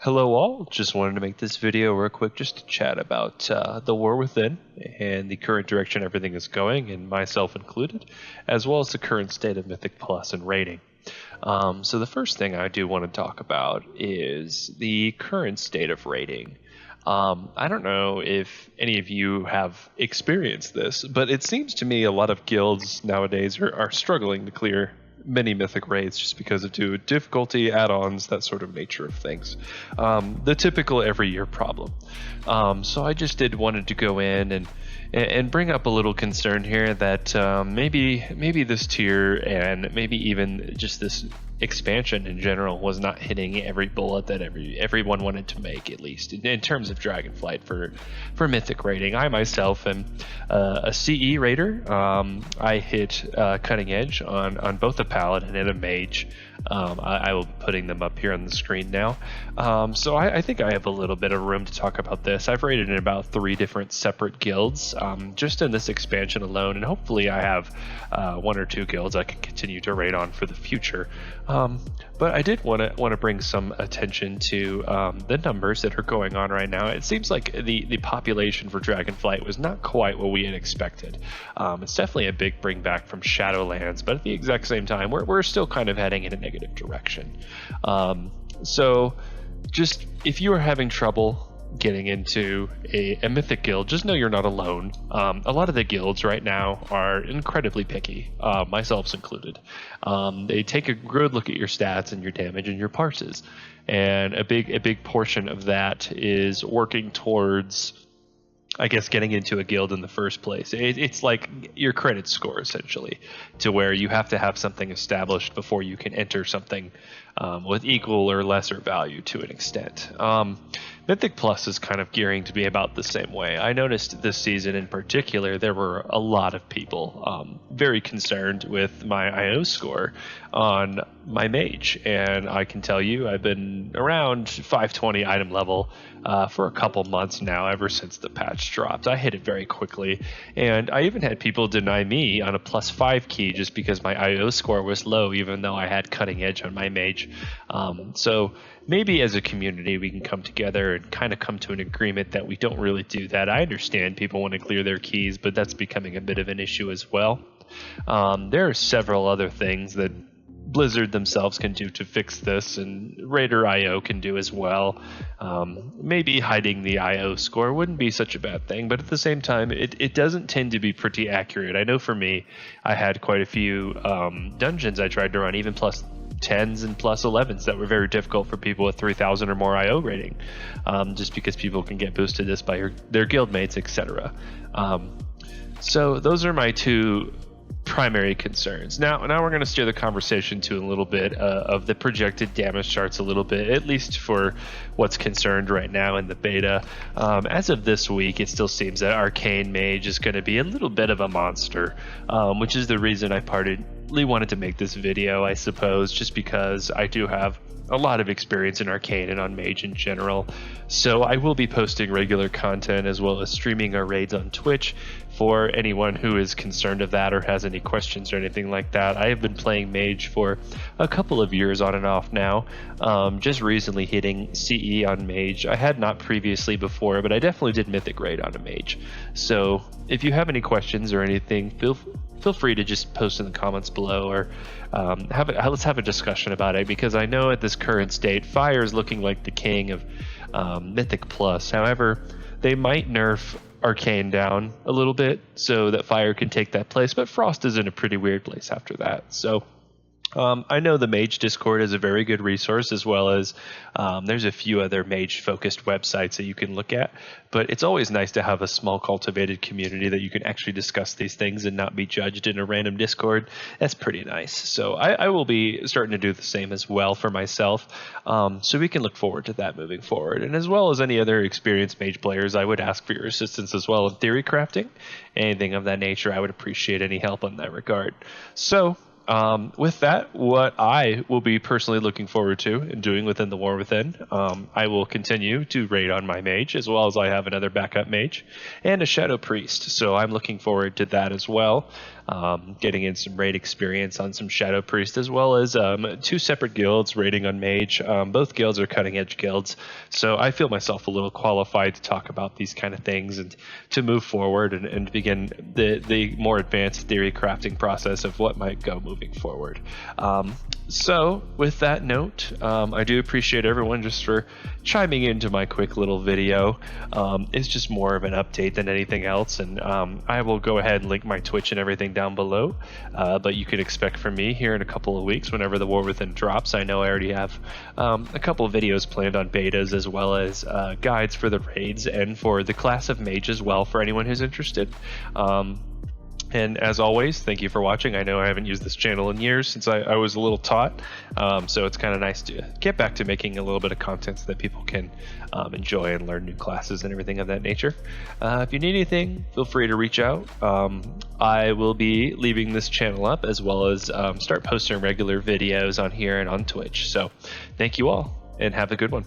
Hello all, just wanted to make this video real quick just to chat about the war within and the current direction everything is going, and myself included, as well as the current state of Mythic Plus and rating. So the first thing I do want to talk about is the current state of rating. I don't know if any of you have experienced this, but it seems to me a lot of guilds nowadays are struggling to clear many mythic raids just because of difficulty, add-ons, that sort of nature of things. The typical every year problem. So I just wanted to go in and bring up a little concern here that maybe this tier and maybe even just this expansion in general was not hitting every bullet that everyone wanted to make, at least in terms of Dragonflight for mythic rating. I myself am a CE raider. I hit cutting edge on both a paladin and a mage. I will be putting them up here on the screen now. So I think I have a little bit of room to talk about this. I've raided in about 3 different separate guilds just in this expansion alone, and hopefully I have 1 or 2 guilds I can continue to raid on for the future. But I did want to bring some attention to the numbers that are going on right now. It seems like the population for Dragonflight was not quite what we had expected. It's definitely a big bring back from Shadowlands, but at the exact same time, we're still kind of heading in a negative direction. So just if you are having trouble getting into a mythic guild, just know you're not alone. A lot of the guilds right now are incredibly picky, myself included. They take a good look at your stats and your damage and your parses, and a big portion of that is working towards, I guess, getting into a guild in the first place. It's like your credit score, essentially, to where you have to have something established before you can enter something with equal or lesser value to an extent. Mythic Plus is kind of gearing to be about the same way. I noticed this season in particular, there were a lot of people very concerned with my IO score on my mage, and I can tell you I've been around 520 item level for a couple months now, ever since the patch dropped. I hit it very quickly, and I even had people deny me on a +5 key just because my IO score was low, even though I had cutting edge on my mage. So maybe as a community we can come together and kind of come to an agreement that we don't really do that. I understand people want to clear their keys, but that's becoming a bit of an issue as well. There are several other things that Blizzard themselves can do to fix this, and Raider IO can do as well. Maybe hiding the IO score wouldn't be such a bad thing, but at the same time, it doesn't tend to be pretty accurate. I know for me, I had quite a few dungeons I tried to run, even +10s and +11s, that were very difficult for people with 3,000 or more IO rating, just because people can get boosted this by their guildmates, etc. So those are my 2 primary concerns. Now we're going to steer the conversation to a little bit of the projected damage charts a little bit, at least for what's concerned right now in the beta. As of this week, it still seems that Arcane Mage is going to be a little bit of a monster, which is the reason I partly wanted to make this video, I suppose, just because I do have a lot of experience in Arcane and on Mage in general. So I will be posting regular content as well as streaming our raids on Twitch for anyone who is concerned of that or has any questions or anything like that. I have been playing Mage for a couple of years on and off now, just recently hitting CE on Mage. I had not previously before, but I definitely did Mythic Raid on a Mage. So if you have any questions or anything, feel free to just post in the comments below, or let's have a discussion about it, because I know at this current state, Fire is looking like the king of Mythic Plus. However, they might nerf Arcane down a little bit so that Fire can take that place, but Frost is in a pretty weird place after that. So I know the Mage Discord is a very good resource, as well as there's a few other Mage-focused websites that you can look at, but it's always nice to have a small cultivated community that you can actually discuss these things and not be judged in a random Discord. That's pretty nice. So I will be starting to do the same as well for myself, so we can look forward to that moving forward. And as well as any other experienced Mage players, I would ask for your assistance as well in theory crafting. Anything of that nature, I would appreciate any help in that regard. So with that, what I will be personally looking forward to and doing within the War Within, I will continue to raid on my mage, as well as I have another backup mage and a shadow priest. So I'm looking forward to that as well. getting in some raid experience on some Shadow Priest, as well as 2 separate guilds raiding on Mage. Both guilds are cutting edge guilds, so I feel myself a little qualified to talk about these kind of things and to move forward and begin the more advanced theory crafting process of what might go moving forward. So with that note, I do appreciate everyone just for chiming into my quick little video. It's just more of an update than anything else, and I will go ahead and link my Twitch and everything down below, but you can expect from me here in a couple of weeks whenever the War Within drops. I know I already have a couple of videos planned on betas, as well as guides for the raids and for the class of Mage as well, for anyone who's interested. And as always, thank you for watching. I know I haven't used this channel in years, since I was a little taught, so it's kind of nice to get back to making a little bit of content so that people can enjoy and learn new classes and everything of that nature. If you need anything, feel free to reach out. I will be leaving this channel up, as well as start posting regular videos on here and on Twitch. So thank you all, and have a good one.